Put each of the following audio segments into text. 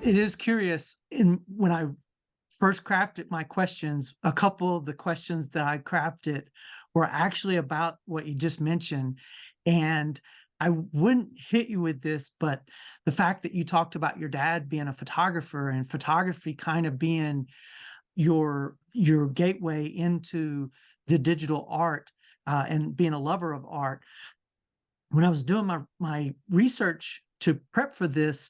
It is curious. When I first crafted my questions, a couple of the questions that I crafted were actually about what you just mentioned. And I wouldn't hit you with this, but the fact that you talked about your dad being a photographer and photography kind of being your gateway into the digital art, and being a lover of art. When I was doing my research to prep for this,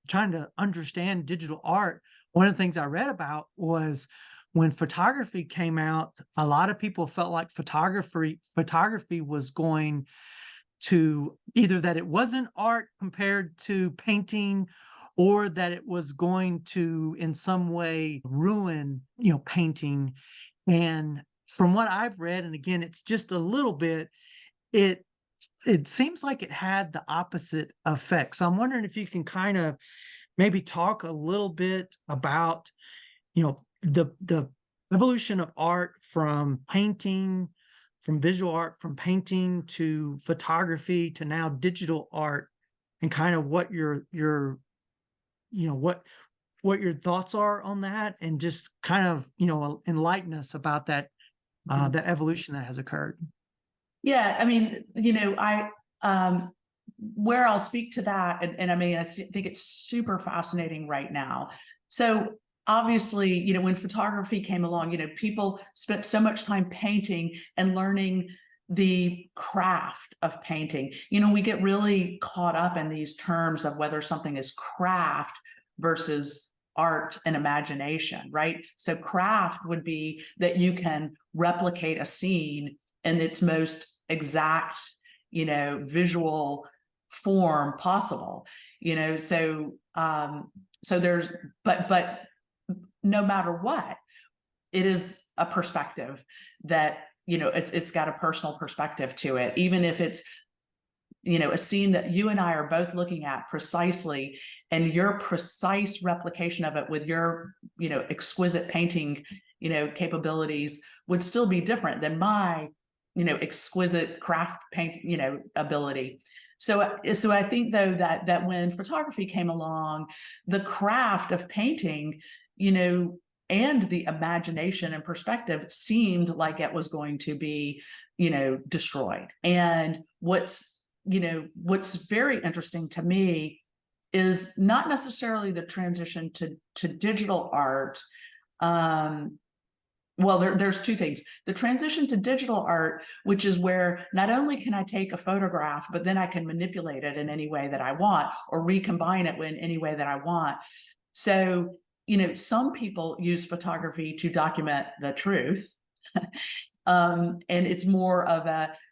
trying to understand digital art, one of the things I read about was when photography came out, a lot of people felt like photography was going to either that it wasn't art compared to painting, or that it was going to in some way ruin, painting. And from what I've read, and again, it's just a little bit, it it seems like it had the opposite effect. So I'm wondering if you can kind of maybe talk a little bit about, the evolution of art from painting, from visual art, from painting to photography to now digital art, and kind of what your what your thoughts are on that, and just kind of enlighten us about that evolution that has occurred. Yeah, I mean, I where I'll speak to that, and I mean, I think it's super fascinating right now. So obviously, when photography came along, people spent so much time painting and learning the craft of painting. We get really caught up in these terms of whether something is craft versus art and imagination, right? So craft would be that you can replicate a scene in its most exact, visual form possible. So there's, but no matter what, it is a perspective that, it's got a personal perspective to it, even if it's, a scene that you and I are both looking at precisely, and your precise replication of it with your, exquisite painting, capabilities would still be different than my, exquisite craft paint, ability. So I think though that when photography came along, the craft of painting, and the imagination and perspective seemed like it was going to be, destroyed. And what's very interesting to me is not necessarily the transition to digital art. Well, there's two things. The transition to digital art, which is where not only can I take a photograph, but then I can manipulate it in any way that I want, or recombine it in any way that I want. So, some people use photography to document the truth. And it's more of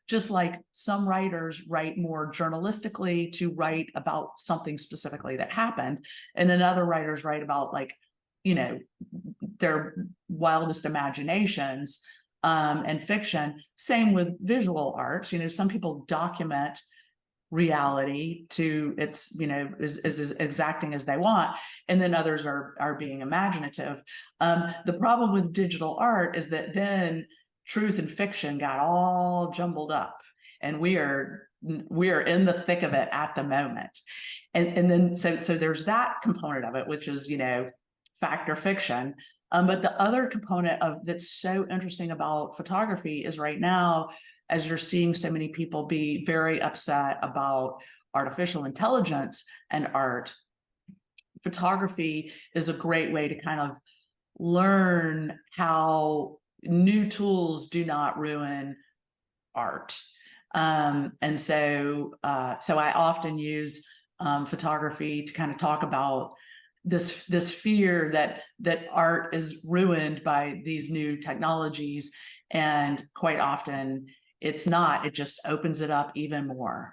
just like some writers write more journalistically to write about something specifically that happened. And then other writers write about their wildest imaginations, and fiction. Same with visual arts. Some people document reality to its, as exacting as they want, and then others are being imaginative. The problem with digital art is that then truth and fiction got all jumbled up, and we are in the thick of it at the moment. And then so there's that component of it, which is fact or fiction. But the other component of that's so interesting about photography is right now, as you're seeing so many people be very upset about artificial intelligence and art, photography is a great way to kind of learn how new tools do not ruin art. And so I often use photography to kind of talk about this fear that art is ruined by these new technologies, and quite often it's not. It just opens it up even more.